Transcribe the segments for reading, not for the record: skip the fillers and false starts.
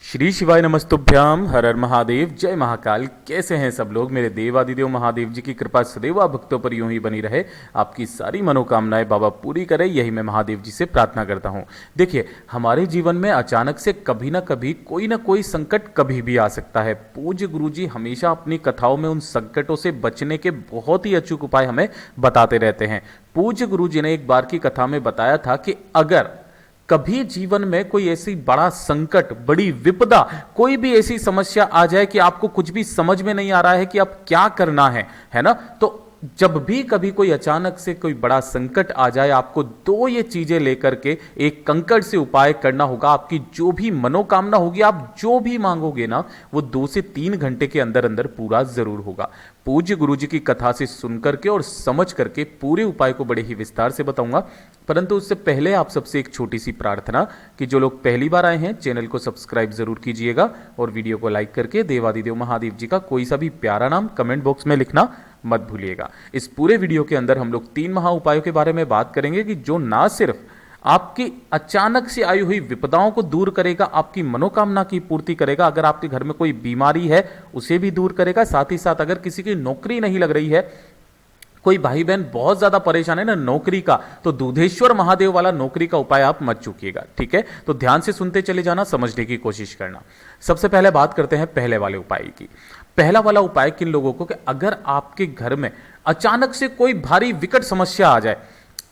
श्री शिवाय नमस्तुभ्याम। हर हर महादेव, जय महाकाल। कैसे हैं सब लोग? मेरे देवादिदेव महादेव जी की कृपा सदैव आप भक्तों पर यूं ही बनी रहे, आपकी सारी मनोकामनाएं बाबा पूरी करे, यही मैं महादेव जी से प्रार्थना करता हूं। देखिए, हमारे जीवन में अचानक से कभी ना कभी कोई ना कोई संकट कभी भी आ सकता है। पूज्य गुरु जी हमेशा अपनी कथाओं में उन संकटों से बचने के बहुत ही अचूक उपाय हमें बताते रहते हैं। पूज्य गुरु जी ने एक बार की कथा में बताया था कि अगर कभी जीवन में कोई ऐसी बड़ा संकट, बड़ी विपदा, कोई भी ऐसी समस्या आ जाए कि आपको कुछ भी समझ में नहीं आ रहा है कि अब क्या करना है ना, तो जब भी कभी कोई अचानक से कोई बड़ा संकट आ जाए, आपको दो ये चीजें लेकर के एक कंकड़ से उपाय करना होगा। आपकी जो भी मनोकामना होगी, आप जो भी मांगोगे ना, वो 2 से 3 घंटे के अंदर अंदर पूरा जरूर होगा। पूज्य गुरु जी की कथा से सुन करके और समझ करके पूरे उपाय को बड़े ही विस्तार से बताऊंगा। परंतु उससे पहले आप सबसे एक छोटी सी प्रार्थना कि जो लोग पहली बार आए हैं, चैनल को सब्सक्राइब जरूर कीजिएगा और वीडियो को लाइक करके देवादिदेव महादेव जी का कोई सा भी प्यारा नाम कमेंट बॉक्स में लिखना मत भूलिएगा। इस पूरे वीडियो के अंदर हम लोग 3 महा उपायों के बारे में बात करेंगे कि जो ना सिर्फ आपकी अचानक से आई हुई विपदाओं को दूर करेगा, आपकी मनोकामना की पूर्ति करेगा, अगर आपके घर में कोई बीमारी है उसे भी दूर करेगा, साथ ही साथ अगर किसी की नौकरी नहीं लग रही है, कोई भाई बहन बहुत ज्यादा परेशान है ना नौकरी का, तो दूधेश्वर महादेव वाला नौकरी का उपाय आप मत चूकिएगा। ठीक है, तो ध्यान से सुनते चले जाना, समझने की कोशिश करना। सबसे पहले बात करते हैं पहले वाले उपाय की। पहला वाला उपाय किन लोगों को कि अगर आपके घर में अचानक से कोई भारी विकट समस्या आ जाए,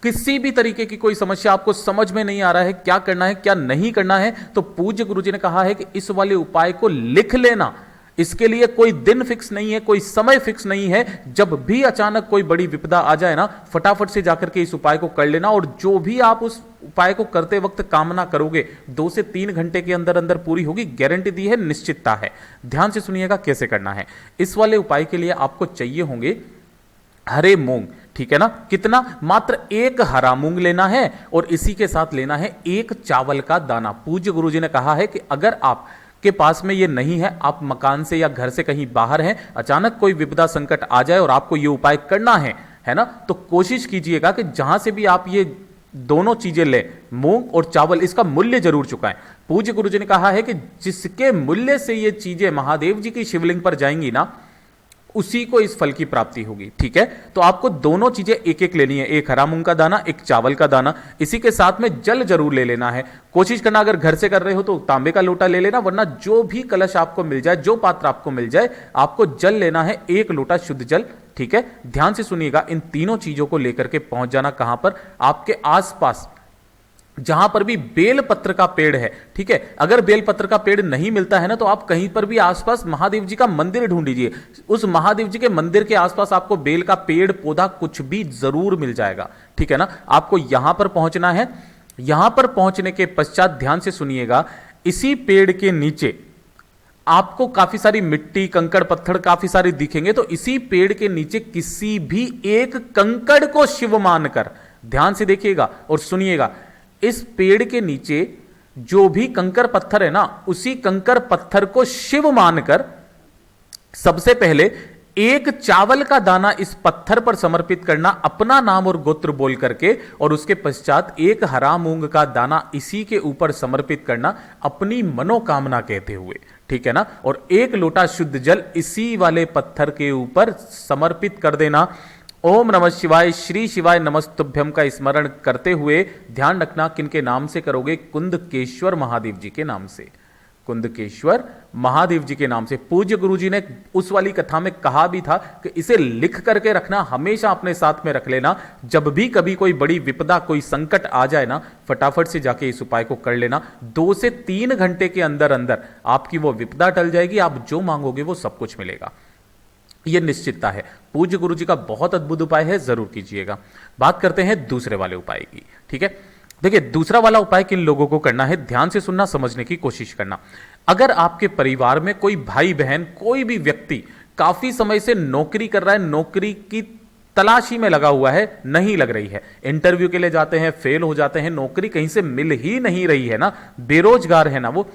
किसी भी तरीके की कोई समस्या, आपको समझ में नहीं आ रहा है क्या करना है क्या नहीं करना है, तो पूज्य गुरु जी ने कहा है कि इस वाले उपाय को लिख लेना। इसके लिए कोई दिन फिक्स नहीं है, कोई समय फिक्स नहीं है। जब भी अचानक कोई बड़ी विपदा आ जाए ना, फटाफट से जाकर के इस उपाय को कर लेना, और जो भी आप उस उपाय को करते वक्त कामना करोगे 2 से 3 घंटे के अंदर अंदर पूरी होगी। गारंटी दी है, निश्चितता है। ध्यान से सुनिएगा कैसे करना है। इस वाले उपाय के लिए आपको चाहिए होंगे हरे मूंग। ठीक है ना, कितना? मात्र 1 हरा मूंग लेना है और इसी के साथ लेना है 1 चावल का दाना। पूज्य गुरु जी ने कहा है कि अगर आप के पास में ये नहीं है, आप मकान से या घर से कहीं बाहर हैं, अचानक कोई विपदा संकट आ जाए और आपको ये उपाय करना है ना, तो कोशिश कीजिएगा कि जहां से भी आप ये दोनों चीजें ले, मूंग और चावल, इसका मूल्य जरूर चुकाएं। पूज्य गुरु जी ने कहा है कि जिसके मूल्य से ये चीजें महादेव जी की शिवलिंग पर जाएंगी ना, उसी को इस फल की प्राप्ति होगी। ठीक है, तो आपको दोनों चीजें एक एक लेनी है, 1 हरा मूंग का दाना, 1 चावल का दाना। इसी के साथ में जल जरूर ले लेना है। कोशिश करना अगर घर से कर रहे हो तो तांबे का लोटा ले लेना, वरना जो भी कलश आपको मिल जाए, जो पात्र आपको मिल जाए, आपको जल लेना है, 1 लोटा शुद्ध जल। ठीक है, ध्यान से सुनिएगा। इन तीनों चीजों को लेकर के पहुंच जाना कहां पर? आपके आसपास जहां पर भी बेलपत्र का पेड़ है। ठीक है, अगर बेलपत्र का पेड़ नहीं मिलता है ना, तो आप कहीं पर भी आसपास महादेव जी का मंदिर ढूंढ लीजिए। उस महादेव जी के मंदिर के आसपास आपको बेल का पेड़ पौधा कुछ भी जरूर मिल जाएगा। ठीक है ना, आपको यहां पर पहुंचना है। यहां पर पहुंचने के पश्चात ध्यान से सुनिएगा, इसी पेड़ के नीचे आपको काफी सारी मिट्टी, कंकड़, पत्थर काफी सारी दिखेंगे। तो इसी पेड़ के नीचे किसी भी एक कंकड़ को शिव मानकर, ध्यान से देखिएगा और सुनिएगा, इस पेड़ के नीचे जो भी कंकर पत्थर है ना, उसी कंकर पत्थर को शिव मानकर सबसे पहले 1 चावल का दाना इस पत्थर पर समर्पित करना, अपना नाम और गोत्र बोल करके, और उसके पश्चात 1 हरा मूंग का दाना इसी के ऊपर समर्पित करना, अपनी मनोकामना कहते हुए। ठीक है ना, और 1 लोटा शुद्ध जल इसी वाले पत्थर के ऊपर समर्पित कर देना। ओम नमः शिवाय, श्री शिवाय नमस्तुभ्यम का स्मरण करते हुए ध्यान रखना किनके नाम से करोगे? कुंदकेश्वर महादेव जी के नाम से। कुंदकेश्वर महादेव जी के नाम से। पूज्य गुरु जी ने उस वाली कथा में कहा भी था कि इसे लिख करके रखना, हमेशा अपने साथ में रख लेना। जब भी कभी कोई बड़ी विपदा, कोई संकट आ जाए ना, फटाफट से जाके इस उपाय को कर लेना। 2 से 3 घंटे के अंदर अंदर आपकी वो विपदा टल जाएगी। आप जो मांगोगे वो सब कुछ मिलेगा, यह निश्चितता है। पूज्य गुरु जी का बहुत अद्भुत उपाय है, जरूर कीजिएगा। बात करते हैं दूसरे वाले उपाय की। ठीक है, देखिए दूसरा वाला उपाय किन लोगों को करना है, ध्यान से सुनना, समझने की कोशिश करना। अगर आपके परिवार में कोई भाई बहन, कोई भी व्यक्ति काफी समय से नौकरी कर रहा है, नौकरी की तलाशी में लगा हुआ है, नहीं लग रही है, इंटरव्यू के लिए जाते हैं, फेल हो जाते हैं, नौकरी कहीं से मिल ही नहीं रही है ना, बेरोजगार है ना वो,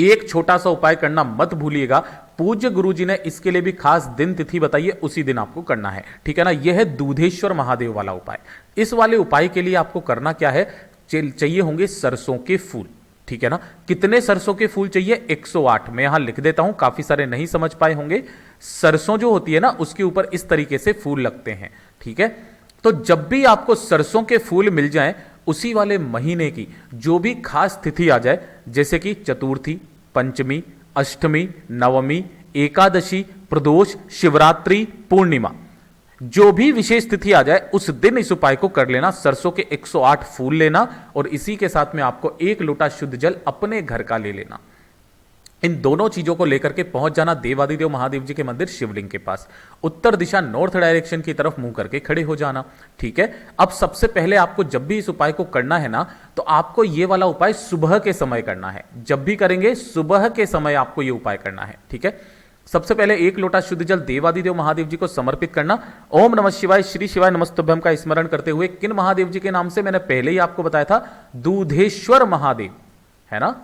एक छोटा सा उपाय करना मत भूलिएगा। पूज्य गुरु जी ने इसके लिए भी खास दिन तिथि बताइए, उसी दिन आपको करना है। ठीक है ना, यह है दूधेश्वर महादेव वाला उपाय। इस वाले उपाय के लिए आपको करना क्या है? चाहिए होंगे सरसों के फूल। ठीक है ना। कितने सरसों के फूल चाहिए? 108। मैं यहां लिख देता हूं, काफी सारे नहीं समझ पाए होंगे। सरसों जो होती है ना, उसके ऊपर इस तरीके से फूल लगते हैं, ठीक है। तो जब भी आपको सरसों के फूल मिल जाएं, उसी वाले महीने की जो भी खास तिथि आ जाए, जैसे कि चतुर्थी, पंचमी, अष्टमी, नवमी, एकादशी, प्रदोष, शिवरात्रि, पूर्णिमा, जो भी विशेष तिथि आ जाए उस दिन इस उपाय को कर लेना। सरसों के 108 फूल लेना और इसी के साथ में आपको 1 लोटा शुद्ध जल अपने घर का ले लेना। इन दोनों चीजों को लेकर के पहुंच जाना देवादिदेव महादेव जी के मंदिर शिवलिंग के पास। उत्तर दिशा नॉर्थ डायरेक्शन की तरफ मुंह करके खड़े हो जाना, ठीक है। अब सबसे पहले आपको जब भी इस उपाय को करना है ना, तो आपको ये वाला उपाय सुबह के समय करना है। जब भी करेंगे सुबह के समय आपको ये उपाय करना है, ठीक है। सबसे पहले 1 लोटा शुद्ध जल देवादिदेव महादेव जी को समर्पित करना। ओम नमः शिवाय, श्री शिवाय नमस्तुभ्यम का स्मरण करते हुए किन महादेव जी के नाम से मैंने पहले ही आपको बताया था, दूधेश्वर महादेव, है ना,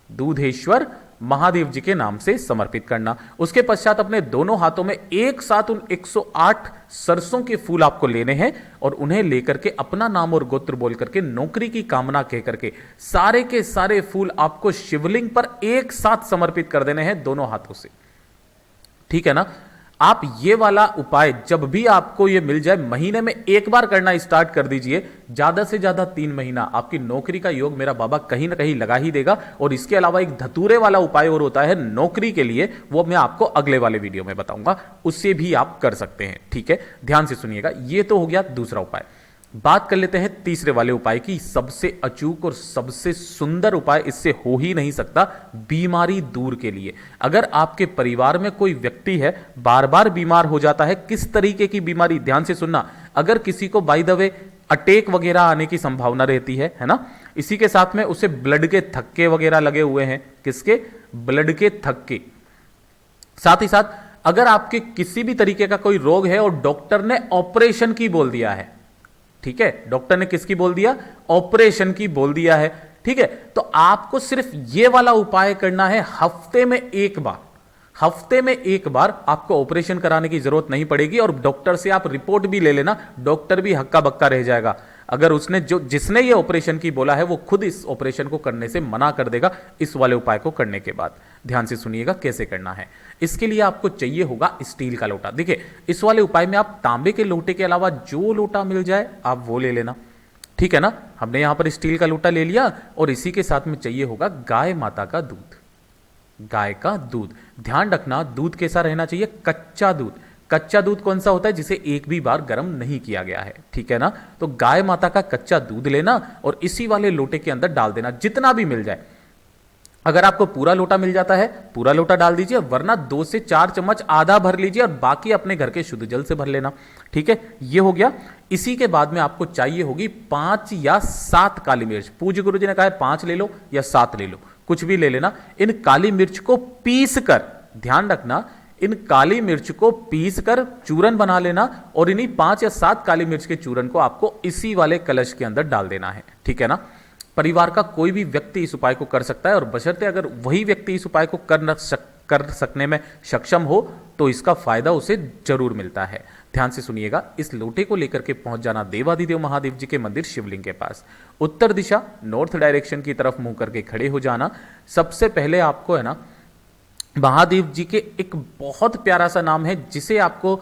दूधेश्वर महादेव जी के नाम से समर्पित करना। उसके पश्चात अपने दोनों हाथों में एक साथ उन 108 सरसों के फूल आपको लेने हैं और उन्हें लेकर के अपना नाम और गोत्र बोल करके नौकरी की कामना कह करके सारे के सारे फूल आपको शिवलिंग पर एक साथ समर्पित कर देने हैं दोनों हाथों से, ठीक है ना। आप ये वाला उपाय जब भी आपको ये मिल जाए, महीने में एक बार करना स्टार्ट कर दीजिए। ज्यादा से ज्यादा 3 महीना आपकी नौकरी का योग मेरा बाबा कहीं ना कहीं लगा ही देगा। और इसके अलावा एक धतूरे वाला उपाय और होता है नौकरी के लिए, वो मैं आपको अगले वाले वीडियो में बताऊंगा, उससे भी आप कर सकते हैं, ठीक है। ध्यान से सुनिएगा। ये तो हो गया दूसरा उपाय। बात कर लेते हैं तीसरे वाले उपाय की। सबसे अचूक और सबसे सुंदर उपाय इससे हो ही नहीं सकता, बीमारी दूर के लिए। अगर आपके परिवार में कोई व्यक्ति है बार बार बीमार हो जाता है, किस तरीके की बीमारी, ध्यान से सुनना। अगर किसी को बाय द वे अटैक वगैरह आने की संभावना रहती है ना, इसी के साथ में उसे ब्लड के थक्के वगैरह लगे हुए हैं, किसके? ब्लड के थक्के। साथ ही साथ अगर आपके किसी भी तरीके का कोई रोग है और डॉक्टर ने ऑपरेशन की बोल दिया है, ठीक है, डॉक्टर ने किसकी बोल दिया? ऑपरेशन की बोल दिया है, ठीक है। तो आपको सिर्फ यह वाला उपाय करना है हफ्ते में एक बार। हफ्ते में एक बार आपको ऑपरेशन कराने की जरूरत नहीं पड़ेगी और डॉक्टर से आप रिपोर्ट भी ले लेना, डॉक्टर भी हक्का बक्का रह जाएगा। अगर उसने जिसने ये ऑपरेशन की बोला है वो खुद इस ऑपरेशन को करने से मना कर देगा इस वाले उपाय को करने के बाद। ध्यान से सुनिएगा कैसे करना है। इसके लिए आपको चाहिए होगा स्टील का लोटा। देखिए, इस वाले उपाय में आप तांबे के लोटे के अलावा जो लोटा मिल जाए आप वो ले लेना, ठीक है ना। हमने यहां पर स्टील का लोटा ले लिया और इसी के साथ में चाहिए होगा गाय माता का दूध। गाय का दूध, ध्यान रखना दूध कैसा रहना चाहिए? कच्चा दूध। कच्चा दूध कौन सा होता है? जिसे एक भी बार गर्म नहीं किया गया है, ठीक है ना। तो गाय माता का कच्चा दूध लेना और इसी वाले लोटे के अंदर डाल देना, जितना भी मिल जाए। अगर आपको पूरा लोटा मिल जाता है पूरा लोटा डाल दीजिए, वरना 2 से 4 चम्मच आधा भर लीजिए और बाकी अपने घर के शुद्ध जल से भर लेना, ठीक है। ये हो गया। इसी के बाद में आपको चाहिए होगी 5 या 7 काली मिर्च। पूज्य गुरु जी ने कहा है 5 ले लो या 7 ले लो, कुछ भी ले लेना। इन काली मिर्च को पीस कर, ध्यान रखना, इन काली मिर्च को पीस कर चूरन बना लेना और इन्हीं 5 या 7 काली मिर्च के चूरन को आपको इसी वाले कलश के अंदर डाल देना है, ठीक है ना। परिवार का कोई भी व्यक्ति इस उपाय को कर सकता है और बशर्ते अगर वही व्यक्ति इस उपाय को कर सकने में सक्षम हो तो इसका फायदा उसे जरूर मिलता है। ध्यान से सुनिएगा। इस लोटे को लेकर के पहुंच जाना देवादिदेव महादेव जी के मंदिर शिवलिंग के पास। उत्तर दिशा नॉर्थ डायरेक्शन की तरफ मुंह करके खड़े हो जाना। सबसे पहले आपको है ना महादेव जी के एक बहुत प्यारा सा नाम है जिसे आपको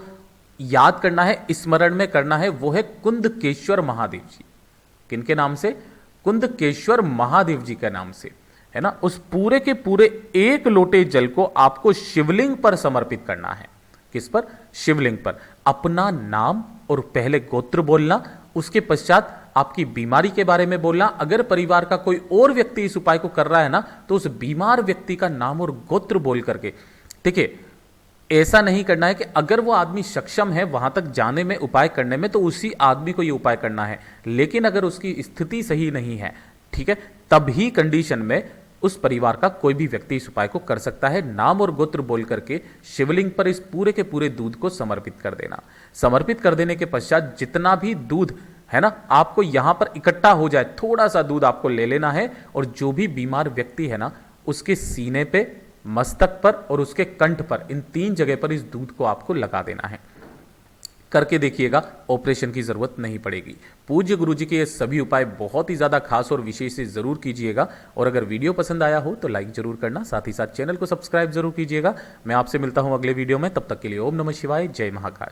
याद करना है, स्मरण में करना है, वो है कुंदकेश्वर महादेव जी। किनके नाम से? कुंदकेश्वर महादेव जी के नाम से, है ना। उस पूरे के पूरे 1 लोटे जल को आपको शिवलिंग पर समर्पित करना है। किस पर? शिवलिंग पर। अपना नाम और पहले गोत्र बोलना, उसके पश्चात आपकी बीमारी के बारे में बोलना। अगर परिवार का कोई और व्यक्ति इस उपाय को कर रहा है ना, तो उस बीमार व्यक्ति का नाम और गोत्र बोल करके, देखिए ऐसा नहीं करना है कि अगर वो आदमी सक्षम है वहां तक जाने में, उपाय करने में, तो उसी आदमी को ये उपाय करना है। लेकिन अगर उसकी स्थिति सही नहीं है, ठीक है, तभी कंडीशन में उस परिवार का कोई भी व्यक्ति इस उपाय को कर सकता है। नाम और गोत्र बोल करके शिवलिंग पर इस पूरे के पूरे दूध को समर्पित कर देना। समर्पित कर देने के पश्चात जितना भी दूध है ना आपको यहां पर इकट्ठा हो जाए, थोड़ा सा दूध आपको ले लेना है और जो भी बीमार व्यक्ति है ना उसके सीने पे, मस्तक पर और उसके कंठ पर, इन 3 जगह पर इस दूध को आपको लगा देना है। करके देखिएगा, ऑपरेशन की ज़रूरत नहीं पड़ेगी। पूज्य गुरु जी के ये सभी उपाय बहुत ही ज़्यादा खास और विशेष से ज़रूर कीजिएगा। और अगर वीडियो पसंद आया हो तो लाइक ज़रूर करना, साथ ही साथ चैनल को सब्सक्राइब ज़रूर कीजिएगा। मैं आपसे मिलता हूँ अगले वीडियो में, तब तक के लिए ओम नमः शिवाय, जय महाकाल।